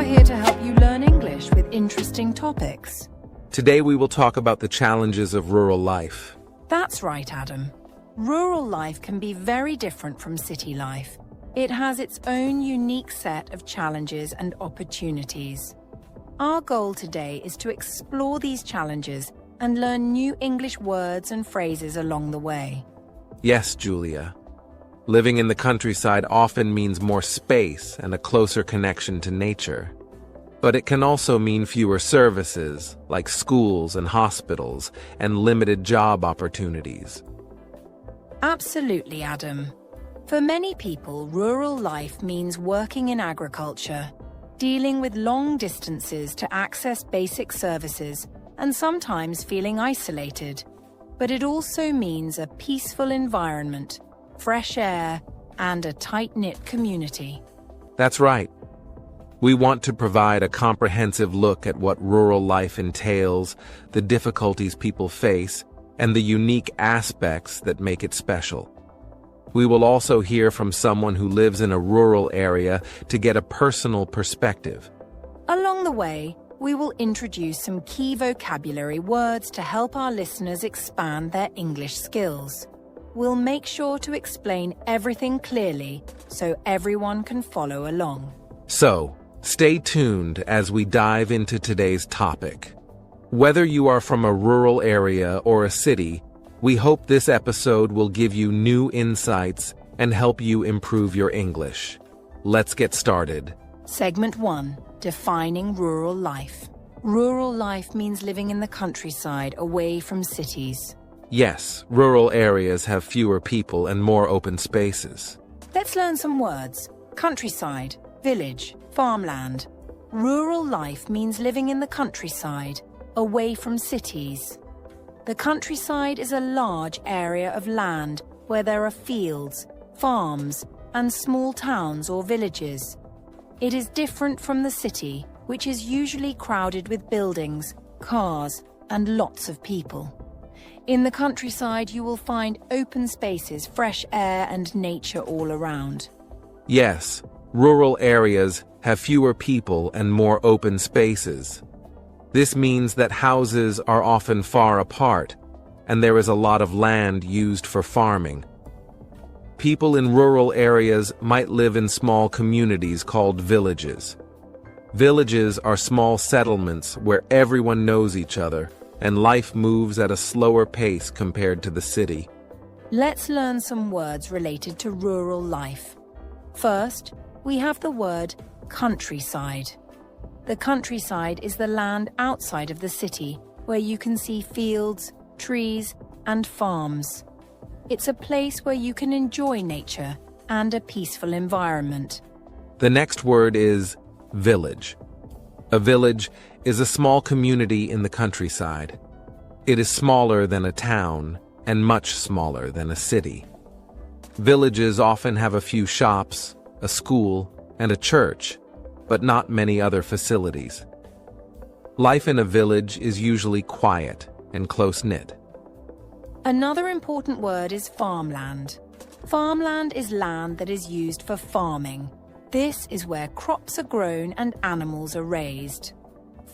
here to help you learn English with interesting topics. Today we will talk about the challenges of rural life. That's right, Adam. Rural life can be very different from city life. It has its own unique set of challenges and opportunities. Our goal today is to explore these challenges and learn new English words and phrases along the way. Yes, Julia. Living in the countryside often means more space and a closer connection to nature. But it can also mean fewer services, like schools and hospitals, and limited job opportunities. Absolutely, Adam. For many people, rural life means working in agriculture, dealing with long distances to access basic services, and sometimes feeling isolated. But it also means a peaceful environment, fresh air, and a tight-knit community. That's right. We want to provide a comprehensive look at what rural life entails, the difficulties people face, and the unique aspects that make it special. We will also hear from someone who lives in a rural area to get a personal perspective. Along the way, we will introduce some key vocabulary words to help our listeners expand their English skills. We'll make sure to explain everything clearly so everyone can follow along. So, stay tuned as we dive into today's topic. Whether you are from a rural area or a city, we hope this episode will give you new insights and help you improve your English. Let's get started. Segment 1. Defining rural life. Rural life means living in the countryside away from cities. Yes, rural areas have fewer people and more open spaces. Let's learn some words. Countryside, village, farmland. Rural life means living in the countryside, away from cities. The countryside is a large area of land where there are fields, farms, and small towns or villages. It is different from the city, which is usually crowded with buildings, cars, and lots of people. In the countryside, you will find open spaces, fresh air, and nature all around. Yes, rural areas have fewer people and more open spaces. This means that houses are often far apart, and there is a lot of land used for farming. People in rural areas might live in small communities called villages. Villages are small settlements where everyone knows each other, and life moves at a slower pace compared to the city. Let's learn some words related to rural life. First, we have the word countryside. The countryside is the land outside of the city, where you can see fields, trees, and farms. It's a place where you can enjoy nature and a peaceful environment. The next word is village. A village is a small community in the countryside. It is smaller than a town and much smaller than a city. Villages often have a few shops, a school, and a church, but not many other facilities. Life in a village is usually quiet and close-knit. Another important word is farmland. Farmland is land that is used for farming. This is where crops are grown and animals are raised.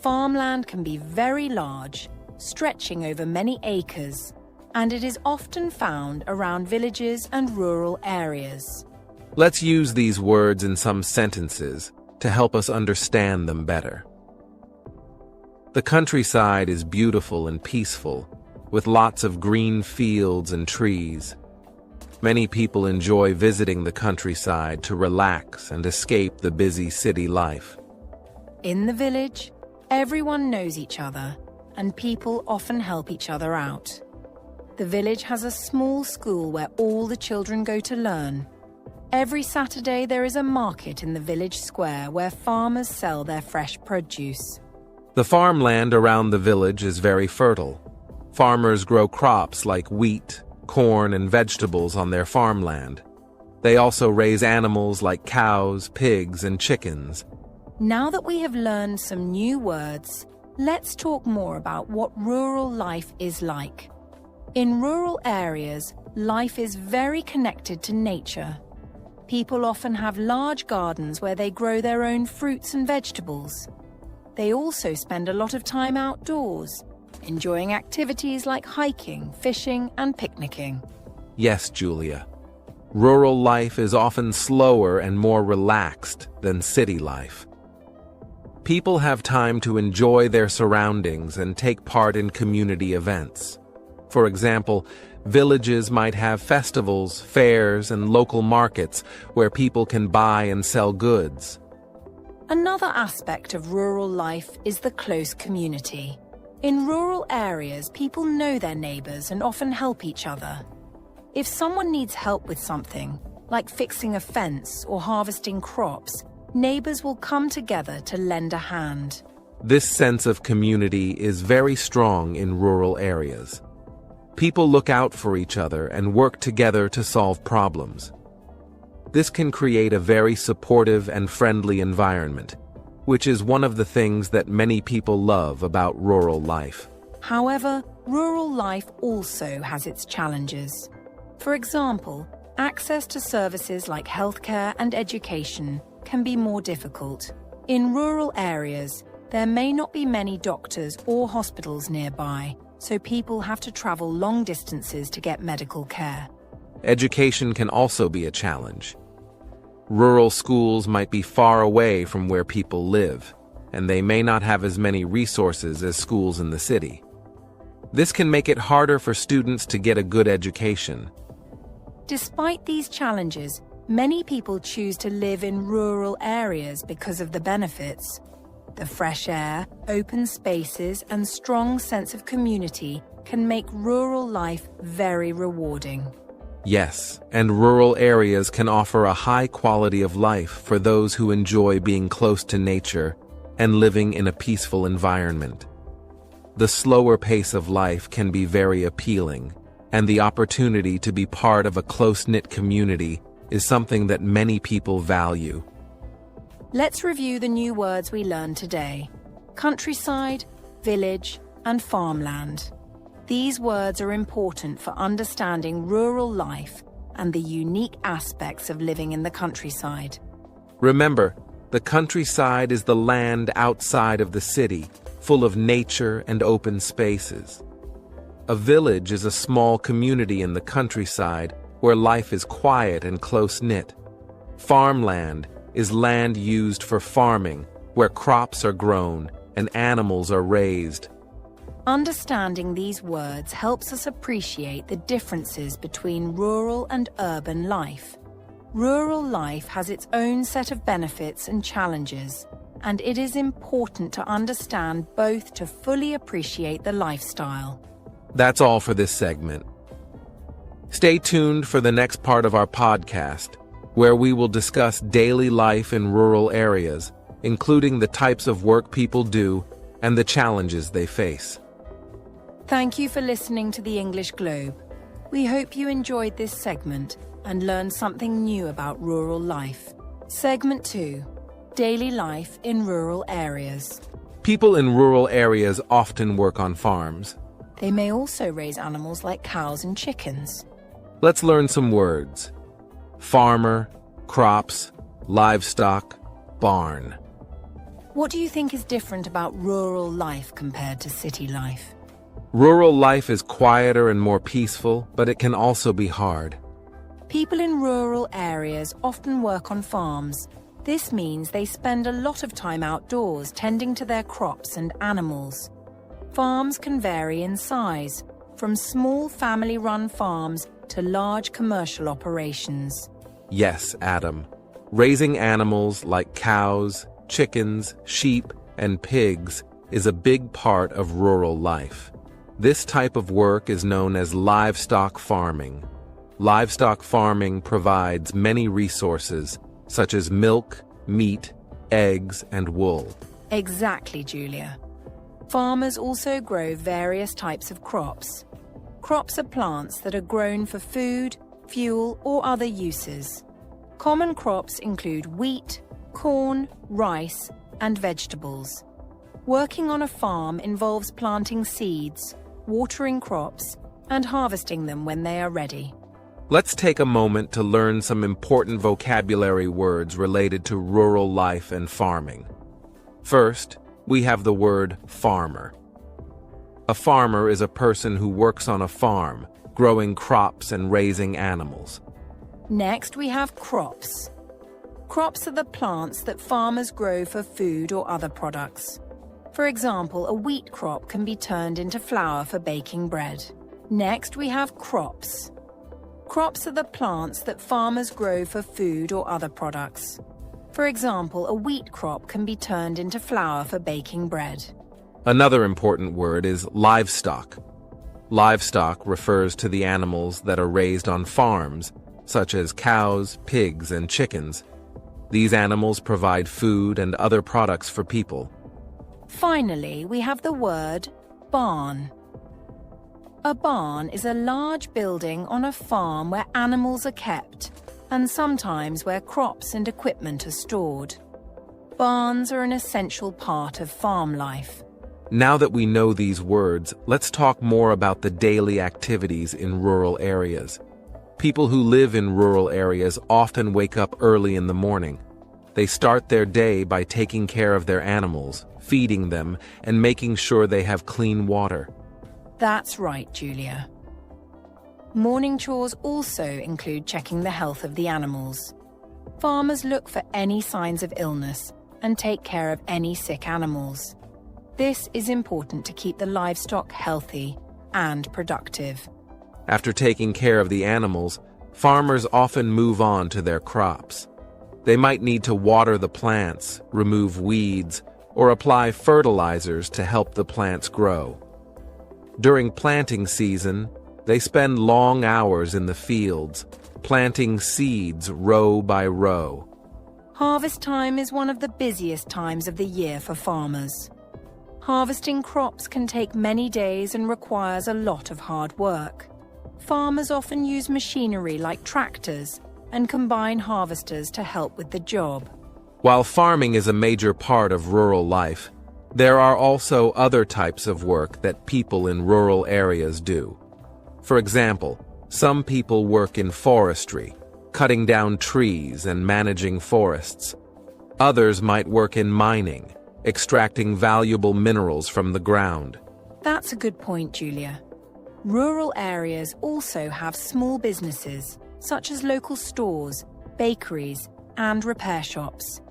Farmland can be very large, stretching over many acres, and it is often found around villages and rural areas. Let's use these words in some sentences to help us understand them better. The countryside is beautiful and peaceful, with lots of green fields and trees. Many people enjoy visiting the countryside to relax and escape the busy city life. In the village, everyone knows each other, and people often help each other out. The village has a small school where all the children go to learn. Every Saturday there is a market in the village square where farmers sell their fresh produce. The farmland around the village is very fertile. Farmers grow crops like wheat, corn, and vegetables on their farmland. They also raise animals like cows, pigs, and chickens. Now that we have learned some new words, let's talk more about what rural life is like. In rural areas, life is very connected to nature. People often have large gardens where they grow their own fruits and vegetables. They also spend a lot of time outdoors, enjoying activities like hiking, fishing, and picnicking. Yes, Julia. Rural life is often slower and more relaxed than city life. People have time to enjoy their surroundings and take part in community events. For example, villages might have festivals, fairs, and local markets where people can buy and sell goods. Another aspect of rural life is the close community. In rural areas, people know their neighbors and often help each other. If someone needs help with something, like fixing a fence or harvesting crops, neighbors will come together to lend a hand. This sense of community is very strong in rural areas. People look out for each other and work together to solve problems. This can create a very supportive and friendly environment, which is one of the things that many people love about rural life. However, rural life also has its challenges. For example, access to services like healthcare and education can be more difficult. In rural areas, there may not be many doctors or hospitals nearby, so people have to travel long distances to get medical care. Education can also be a challenge. Rural schools might be far away from where people live, and they may not have as many resources as schools in the city. This can make it harder for students to get a good education. Despite these challenges, many people choose to live in rural areas because of the benefits. The fresh air, open spaces, and strong sense of community can make rural life very rewarding. Yes, and rural areas can offer a high quality of life for those who enjoy being close to nature and living in a peaceful environment. The slower pace of life can be very appealing, and the opportunity to be part of a close-knit community is something that many people value. Let's review the new words we learned today: countryside, village, and farmland. These words are important for understanding rural life and the unique aspects of living in the countryside. Remember, the countryside is the land outside of the city, full of nature and open spaces. A village is a small community in the countryside where life is quiet and close-knit. Farmland is land used for farming, where crops are grown and animals are raised. Understanding these words helps us appreciate the differences between rural and urban life. Rural life has its own set of benefits and challenges, and it is important to understand both to fully appreciate the lifestyle. That's all for this segment. Stay tuned for the next part of our podcast, where we will discuss daily life in rural areas, including the types of work people do and the challenges they face. Thank you for listening to the English Globe. We hope you enjoyed this segment and learned something new about rural life. Segment 2: Daily life in rural areas. People in rural areas often work on farms. They may also raise animals like cows and chickens. Let's learn some words. Farmer, crops, livestock, barn. What do you think is different about rural life compared to city life? Rural life is quieter and more peaceful, but it can also be hard. People in rural areas often work on farms. This means they spend a lot of time outdoors tending to their crops and animals. Farms can vary in size, from small family-run farms to large commercial operations. Yes, Adam. Raising animals like cows, chickens, sheep, and pigs is a big part of rural life. This type of work is known as livestock farming. Livestock farming provides many resources, such as milk, meat, eggs, and wool. Exactly, Julia. Farmers also grow various types of crops. Crops are plants that are grown for food, fuel, or other uses. Common crops include wheat, corn, rice, and vegetables. Working on a farm involves planting seeds, watering crops, and harvesting them when they are ready. Let's take a moment to learn some important vocabulary words related to rural life and farming. First, we have the word farmer. A farmer is a person who works on a farm, growing crops and raising animals. Next, we have crops. Crops are the plants that farmers grow for food or other products. For example, a wheat crop can be turned into flour for baking bread. Next, we have crops. Crops are the plants that farmers grow for food or other products. For example, a wheat crop can be turned into flour for baking bread. Another important word is livestock. Livestock refers to the animals that are raised on farms, such as cows, pigs, and chickens. These animals provide food and other products for people. Finally, we have the word barn. A barn is a large building on a farm where animals are kept, and sometimes where crops and equipment are stored. Barns are an essential part of farm life. Now that we know these words, let's talk more about the daily activities in rural areas. People who live in rural areas often wake up early in the morning. They start their day by taking care of their animals, feeding them, and making sure they have clean water. That's right, Julia. Morning chores also include checking the health of the animals. Farmers look for any signs of illness and take care of any sick animals. This is important to keep the livestock healthy and productive. After taking care of the animals, farmers often move on to their crops. They might need to water the plants, remove weeds, or apply fertilizers to help the plants grow. During planting season, they spend long hours in the fields, planting seeds row by row. Harvest time is one of the busiest times of the year for farmers. Harvesting crops can take many days and requires a lot of hard work. Farmers often use machinery like tractors and combine harvesters to help with the job. While farming is a major part of rural life, there are also other types of work that people in rural areas do. For example, some people work in forestry, cutting down trees and managing forests. Others might work in mining, extracting valuable minerals from the ground. That's a good point, Julia. Rural areas also have small businesses, such as local stores, bakeries, and repair shops.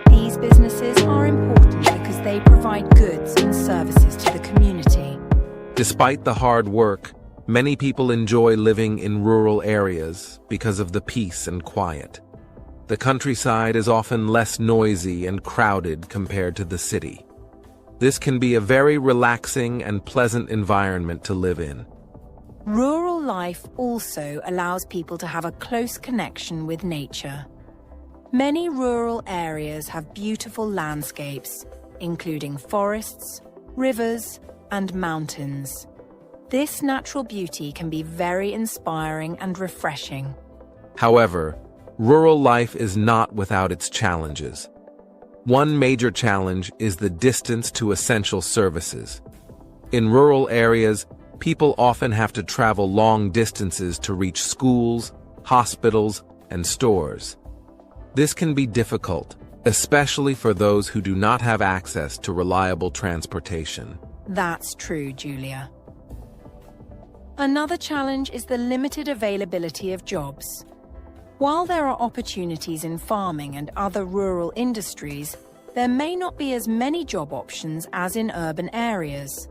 These businesses are important because they provide goods and services to the community. Despite the hard work, many people enjoy living in rural areas because of the peace and quiet. The countryside is often less noisy and crowded compared to the city. This can be a very relaxing and pleasant environment to live in. Rural life also allows people to have a close connection with nature. Many rural areas have beautiful landscapes, including forests, rivers, and mountains. This natural beauty can be very inspiring and refreshing. However, rural life is not without its challenges. One major challenge is the distance to essential services. In rural areas, people often have to travel long distances to reach schools, hospitals, and stores. This can be difficult, especially for those who do not have access to reliable transportation. That's true, Julia. Another challenge is the limited availability of jobs. While there are opportunities in farming and other rural industries, there may not be as many job options as in urban areas.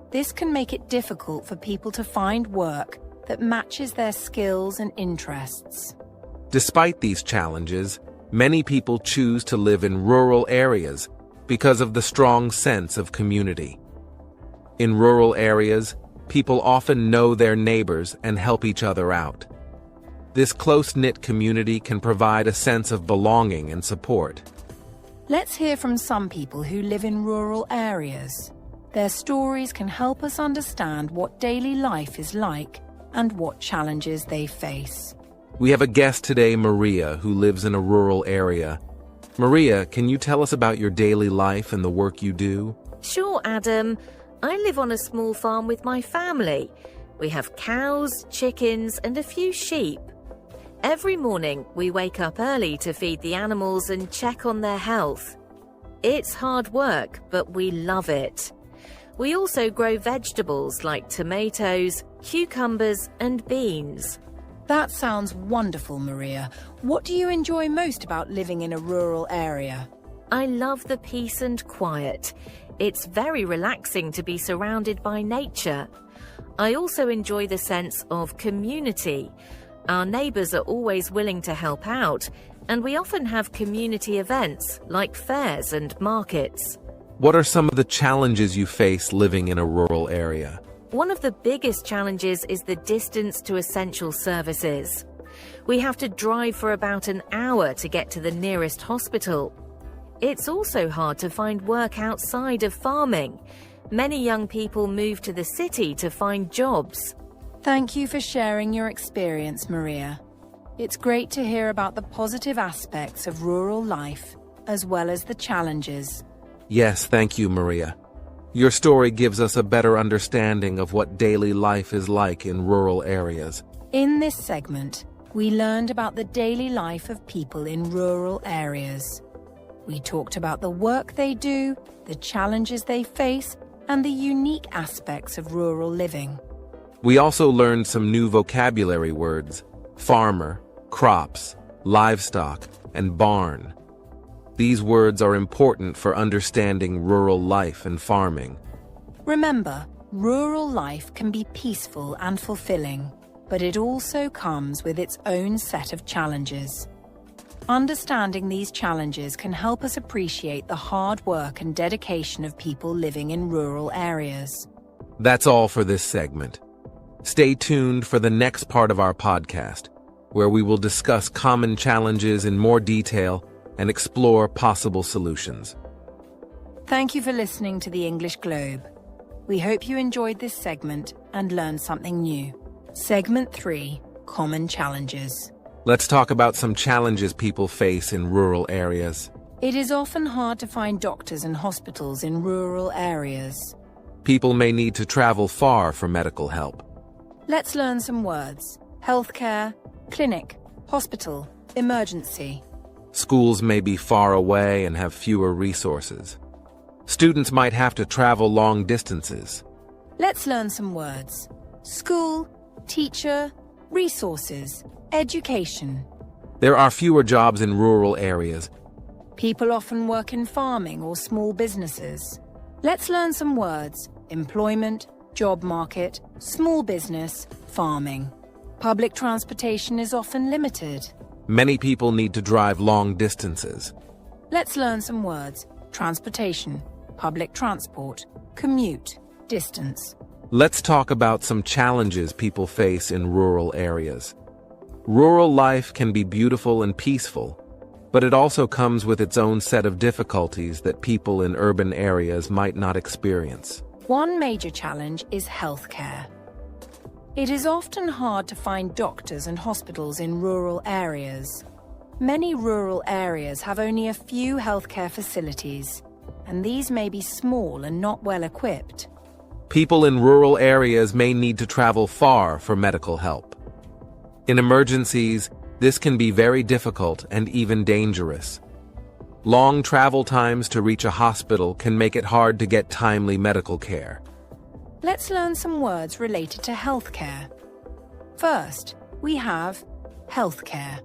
This can make it difficult for people to find work that matches their skills and interests. Despite these challenges, many people choose to live in rural areas because of the strong sense of community. In rural areas, people often know their neighbors and help each other out. This close-knit community can provide a sense of belonging and support. Let's hear from some people who live in rural areas. Their stories can help us understand what daily life is like and what challenges they face. We have a guest today, Maria, who lives in a rural area. Maria, can you tell us about your daily life and the work you do? Sure, Adam. I live on a small farm with my family. We have cows, chickens, and a few sheep. Every morning, we wake up early to feed the animals and check on their health. It's hard work, but we love it. We also grow vegetables like tomatoes, cucumbers, and beans. That sounds wonderful, Maria. What do you enjoy most about living in a rural area? I love the peace and quiet. It's very relaxing to be surrounded by nature. I also enjoy the sense of community. Our neighbours are always willing to help out, and we often have community events like fairs and markets. What are some of the challenges you face living in a rural area? One of the biggest challenges is the distance to essential services. We have to drive for about an hour to get to the nearest hospital. It's also hard to find work outside of farming. Many young people move to the city to find jobs. Thank you for sharing your experience, Maria. It's great to hear about the positive aspects of rural life, as well as the challenges. Yes, thank you, Maria. Your story gives us a better understanding of what daily life is like in rural areas. In this segment, we learned about the daily life of people in rural areas. We talked about the work they do, the challenges they face, and the unique aspects of rural living. We also learned some new vocabulary words: farmer, crops, livestock, and barn. These words are important for understanding rural life and farming. Remember, rural life can be peaceful and fulfilling, but it also comes with its own set of challenges. Understanding these challenges can help us appreciate the hard work and dedication of people living in rural areas. That's all for this segment. Stay tuned for the next part of our podcast, where we will discuss common challenges in more detail and explore possible solutions. Thank you for listening to the English Globe. We hope you enjoyed this segment and learned something new. Segment 3, Common Challenges. Let's talk about some challenges people face in rural areas. It is often hard to find doctors and hospitals in rural areas. People may need to travel far for medical help. Let's learn some words. Healthcare, clinic, hospital, emergency. Schools may be far away and have fewer resources. Students might have to travel long distances. Let's learn some words. School, teacher, resources, education. There are fewer jobs in rural areas. People often work in farming or small businesses. Let's learn some words. Employment, job market, small business, farming. Public transportation is often limited. Many people need to drive long distances. Let's learn some words. Transportation, public transport, commute, distance. Let's talk about some challenges people face in rural areas. Rural life can be beautiful and peaceful, but it also comes with its own set of difficulties that people in urban areas might not experience. One major challenge is healthcare. It is often hard to find doctors and hospitals in rural areas. Many rural areas have only a few healthcare facilities, and these may be small and not well equipped. People in rural areas may need to travel far for medical help. In emergencies, this can be very difficult and even dangerous. Long travel times to reach a hospital can make it hard to get timely medical care. Let's learn some words related to healthcare. First, we have healthcare.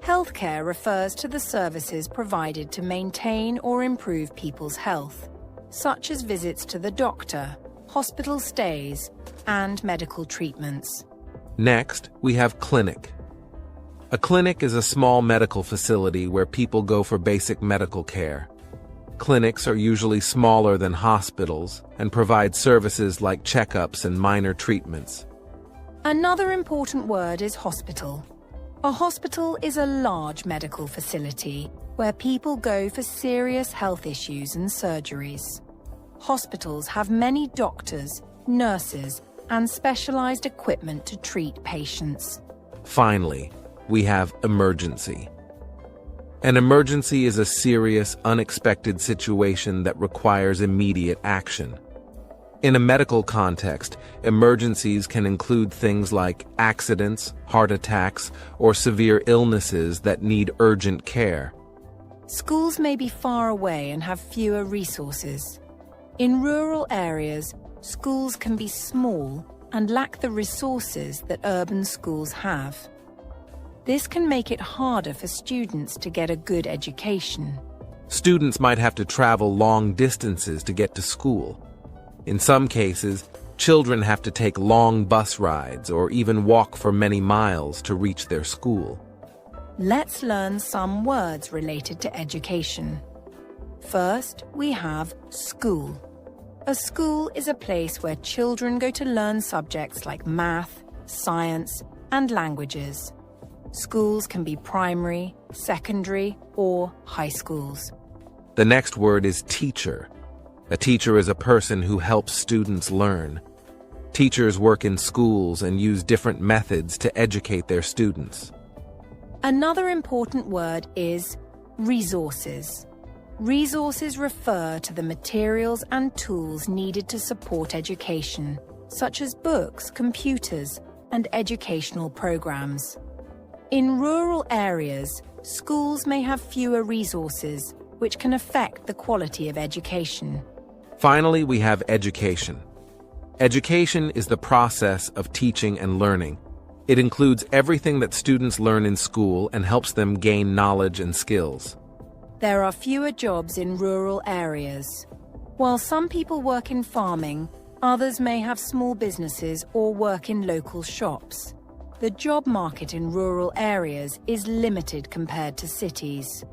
Healthcare refers to the services provided to maintain or improve people's health, such as visits to the doctor, hospital stays, and medical treatments. Next, we have clinic. A clinic is a small medical facility where people go for basic medical care. Clinics are usually smaller than hospitals and provide services like checkups and minor treatments. Another important word is hospital. A hospital is a large medical facility where people go for serious health issues and surgeries. Hospitals have many doctors, nurses, and specialized equipment to treat patients. Finally, we have emergency. An emergency is a serious, unexpected situation that requires immediate action. In a medical context, emergencies can include things like accidents, heart attacks, or severe illnesses that need urgent care. Schools may be far away and have fewer resources. In rural areas, schools can be small and lack the resources that urban schools have. This can make it harder for students to get a good education. Students might have to travel long distances to get to school. In some cases, children have to take long bus rides or even walk for many miles to reach their school. Let's learn some words related to education. First, we have school. A school is a place where children go to learn subjects like math, science, and languages. Schools can be primary, secondary, or high schools. The next word is teacher. A teacher is a person who helps students learn. Teachers work in schools and use different methods to educate their students. Another important word is resources. Resources refer to the materials and tools needed to support education, such as books, computers, and educational programs. In rural areas, schools may have fewer resources, which can affect the quality of education. Finally, we have education. Education is the process of teaching and learning. It includes everything that students learn in school and helps them gain knowledge and skills. There are fewer jobs in rural areas. While some people work in farming, others may have small businesses or work in local shops. The job market in rural areas is limited compared to cities.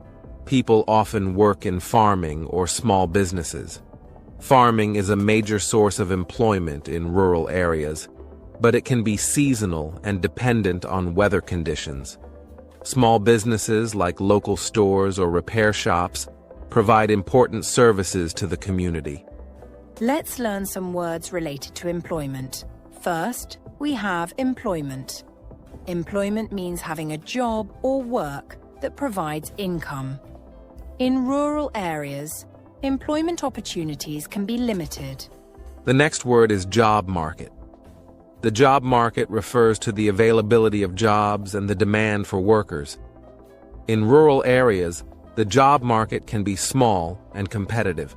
People often work in farming or small businesses. Farming is a major source of employment in rural areas, but it can be seasonal and dependent on weather conditions. Small businesses like local stores or repair shops provide important services to the community. Let's learn some words related to employment. First, we have employment. Employment means having a job or work that provides income. In rural areas, employment opportunities can be limited. The next word is job market. The job market refers to the availability of jobs and the demand for workers. In rural areas, the job market can be small and competitive.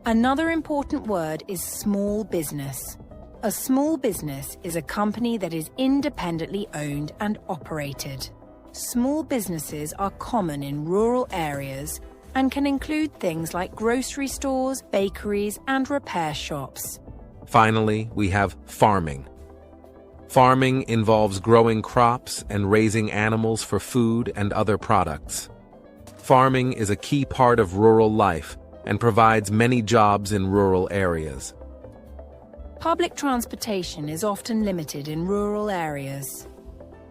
Another important word is small business. A small business is a company that is independently owned and operated. Small businesses are common in rural areas and can include things like grocery stores, bakeries, and repair shops. Finally, we have farming. Farming involves growing crops and raising animals for food and other products. Farming is a key part of rural life and provides many jobs in rural areas. Public transportation is often limited in rural areas.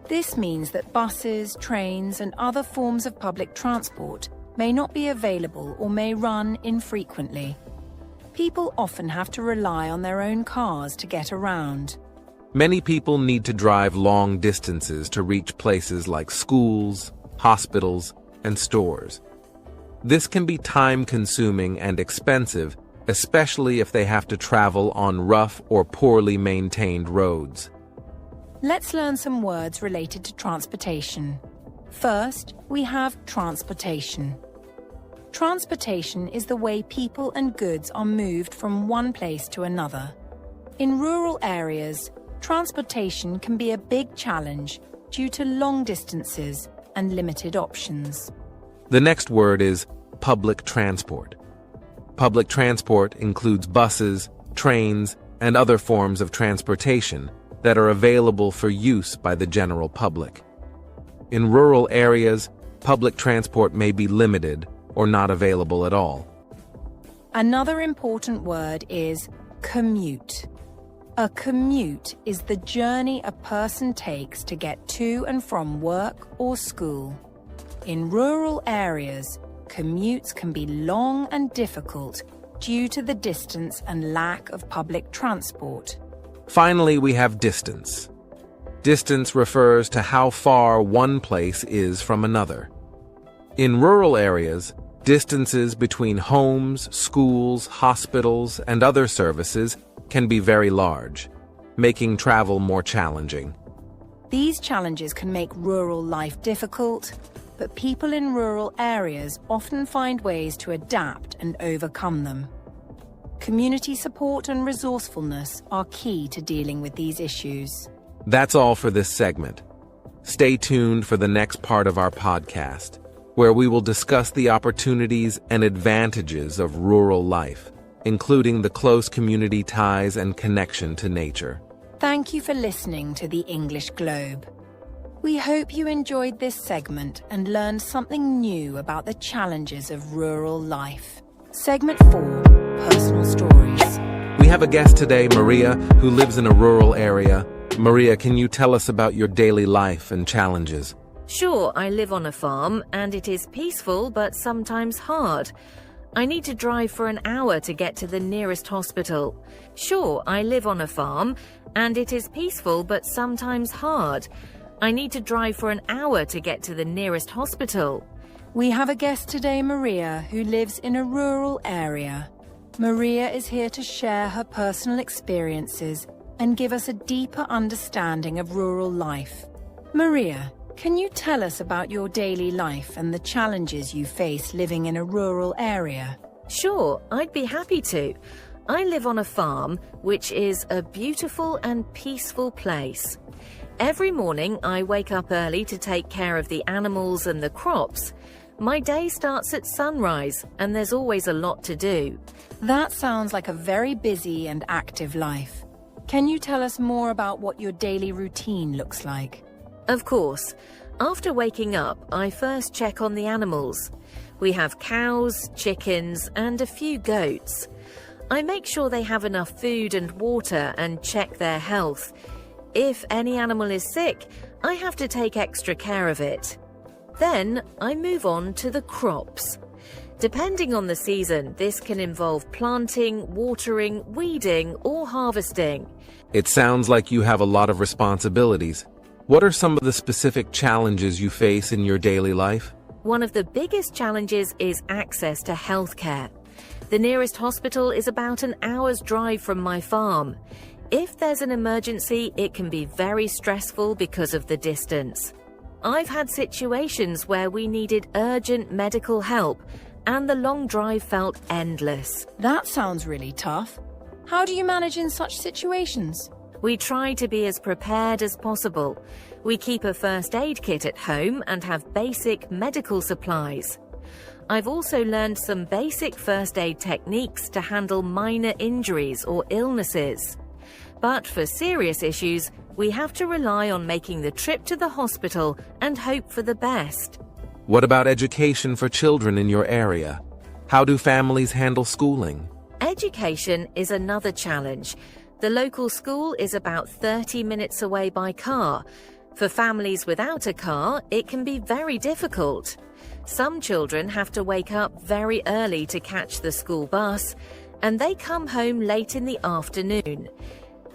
This means that buses, trains, and other forms of public transport may not be available or may run infrequently. People often have to rely on their own cars to get around. Many people need to drive long distances to reach places like schools, hospitals, and stores. This can be time-consuming and expensive, especially if they have to travel on rough or poorly maintained roads. Let's learn some words related to transportation. First, we have transportation. Transportation is the way people and goods are moved from one place to another. In rural areas, transportation can be a big challenge due to long distances and limited options. The next word is public transport. Public transport includes buses, trains, and other forms of transportation that are available for use by the general public. In rural areas, public transport may be limited or not available at all. Another important word is commute. A commute is the journey a person takes to get to and from work or school. In rural areas, commutes can be long and difficult due to the distance and lack of public transport. Finally, we have distance. Distance refers to how far one place is from another. In rural areas, Distances between homes, schools, hospitals, and other services can be very large, making travel more challenging. These challenges can make rural life difficult, but people in rural areas often find ways to adapt and overcome them. Community support and resourcefulness are key to dealing with these issues. That's all for this segment. Stay tuned for the next part of our podcast, where we will discuss the opportunities and advantages of rural life, including the close community ties and connection to nature. Thank you for listening to the English Globe. We hope you enjoyed this segment and learned something new about the challenges of rural life. Segment 4, Personal Stories. We have a guest today, Maria, who lives in a rural area. Maria, can you tell us about your daily life and challenges? Sure, I live on a farm, and it is peaceful but sometimes hard. I need to drive for an hour to get to the nearest hospital. Sure, I live on a farm, and it is peaceful but sometimes hard. I need to drive for an hour to get to the nearest hospital. We have a guest today, Maria, who lives in a rural area. Maria is here to share her personal experiences and give us a deeper understanding of rural life. Maria, can you tell us about your daily life and the challenges you face living in a rural area? Sure, I'd be happy to. I live on a farm, which is a beautiful and peaceful place. Every morning, I wake up early to take care of the animals and the crops. My day starts at sunrise, and there's always a lot to do. That sounds like a very busy and active life. Can you tell us more about what your daily routine looks like? Of course. After waking up, I first check on the animals. We have cows, chickens, and a few goats. I make sure they have enough food and water and check their health. If any animal is sick, I have to take extra care of it. Then I move on to the crops. Depending on the season, this can involve planting, watering, weeding, or harvesting. It sounds like you have a lot of responsibilities. What are some of the specific challenges you face in your daily life? One of the biggest challenges is access to healthcare. The nearest hospital is about an hour's drive from my farm. If there's an emergency, it can be very stressful because of the distance. I've had situations where we needed urgent medical help, and the long drive felt endless. That sounds really tough. How do you manage in such situations? We try to be as prepared as possible. We keep a first aid kit at home and have basic medical supplies. I've also learned some basic first aid techniques to handle minor injuries or illnesses. But for serious issues, we have to rely on making the trip to the hospital and hope for the best. What about education for children in your area? How do families handle schooling? Education is another challenge. The local school is about 30 minutes away by car. For families without a car, it can be very difficult. Some children have to wake up very early to catch the school bus, and they come home late in the afternoon.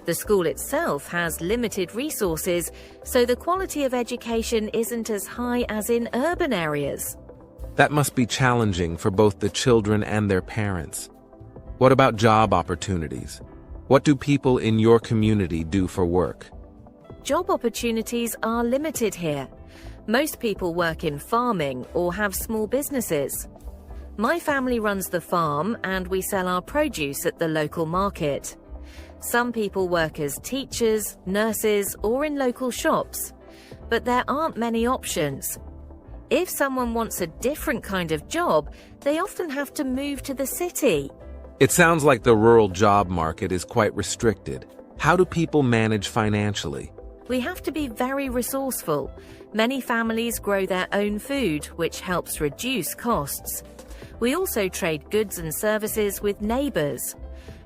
The school itself has limited resources, so the quality of education isn't as high as in urban areas. That must be challenging for both the children and their parents. What about job opportunities? What do people in your community do for work? Job opportunities are limited here. Most people work in farming or have small businesses. My family runs the farm and we sell our produce at the local market. Some people work as teachers, nurses, or in local shops, but there aren't many options. If someone wants a different kind of job, they often have to move to the city. It sounds like the rural job market is quite restricted. How do people manage financially? We have to be very resourceful. Many families grow their own food, which helps reduce costs. We also trade goods and services with neighbors.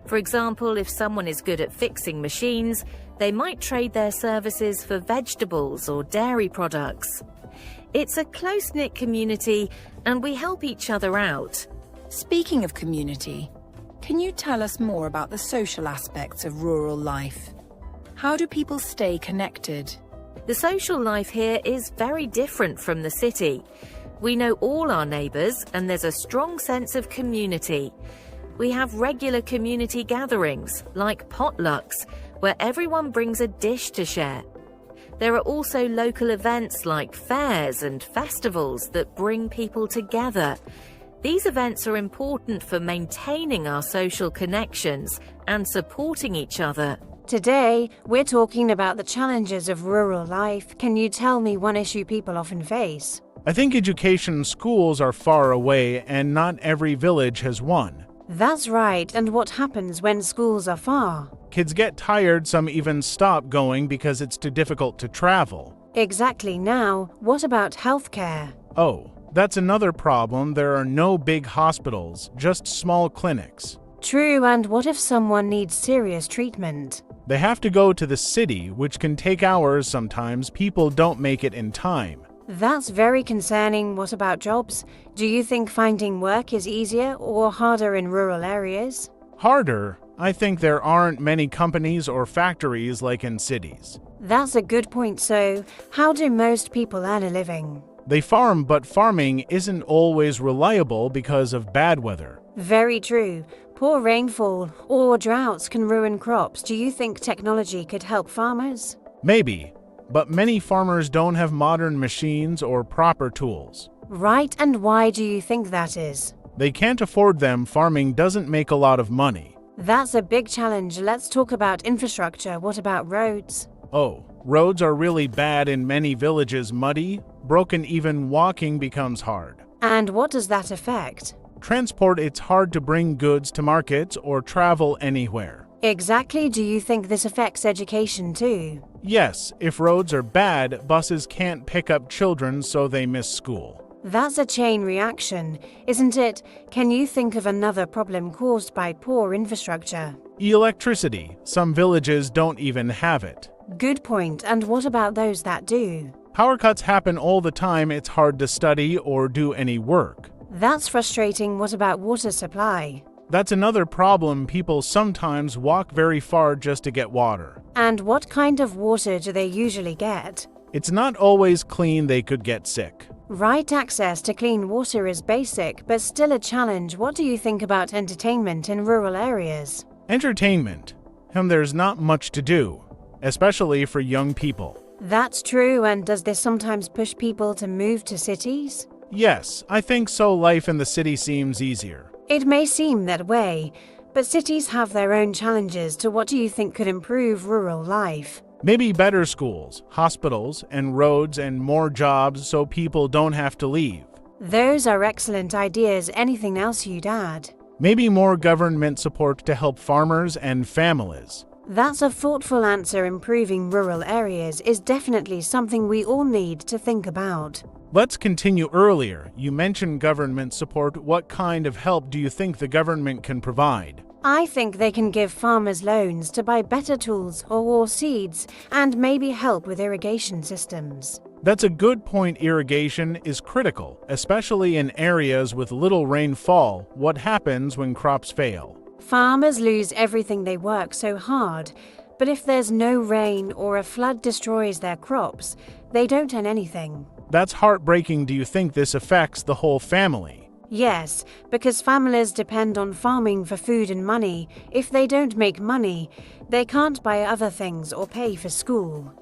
For example, if someone is good at fixing machines, they might trade their services for vegetables or dairy products. It's a close-knit community, and we help each other out. Speaking of community, can you tell us more about the social aspects of rural life? How do people stay connected? The social life here is very different from the city. We know all our neighbours and there's a strong sense of community. We have regular community gatherings, like potlucks, where everyone brings a dish to share. There are also local events like fairs and festivals that bring people together. These events are important for maintaining our social connections and supporting each other. Today, we're talking about the challenges of rural life. Can you tell me one issue people often face? I think education schools are far away and not every village has one. That's right, and what happens when schools are far? Kids get tired, some even stop going because it's too difficult to travel. Exactly. Now, what about healthcare? Oh, that's another problem. There are no big hospitals, just small clinics. True, and what if someone needs serious treatment? They have to go to the city, which can take hours sometimes. People don't make it in time. That's very concerning. What about jobs? Do you think finding work is easier or harder in rural areas? Harder? I think there aren't many companies or factories like in cities. That's a good point. So, how do most people earn a living? They farm, but farming isn't always reliable because of bad weather. Very true. Poor rainfall or droughts can ruin crops. Do you think technology could help farmers? Maybe, but many farmers don't have modern machines or proper tools. Right, and why do you think that is? They can't afford them. Farming doesn't make a lot of money. That's a big challenge. Let's talk about infrastructure. What about roads? Oh, roads are really bad in many villages, muddy, broken, even walking becomes hard. And what does that affect? Transport, it's hard to bring goods to markets or travel anywhere. Exactly. Do you think this affects education too? Yes, if roads are bad, buses can't pick up children so they miss school. That's a chain reaction, isn't it? Can you think of another problem caused by poor infrastructure? Electricity. Some villages don't even have it. Good point. And what about those that do? Power cuts happen all the time. It's hard to study or do any work. That's frustrating. What about water supply? That's another problem. People sometimes walk very far just to get water. And what kind of water do they usually get? It's not always clean. They could get sick. Right, access to clean water is basic, but still a challenge. What do you think about entertainment in rural areas? Entertainment. There's not much to do, especially for young people. That's true, and does this sometimes push people to move to cities? Yes, I think so. Life in the city seems easier. It may seem that way, but cities have their own challenges. So what do you think could improve rural life? Maybe better schools, hospitals, and roads, and more jobs so people don't have to leave. Those are excellent ideas. Anything else you'd add? Maybe more government support to help farmers and families. That's a thoughtful answer. Improving rural areas is definitely something we all need to think about. Let's continue. Earlier, you mentioned government support. What kind of help do you think the government can provide? I think they can give farmers loans to buy better tools or seeds, and maybe help with irrigation systems. That's a good point. Irrigation is critical, especially in areas with little rainfall. What happens when crops fail? Farmers lose everything they work so hard, but if there's no rain or a flood destroys their crops, they don't earn anything. That's heartbreaking. Do you think this affects the whole family? Yes, because families depend on farming for food and money. If they don't make money, they can't buy other things or pay for school.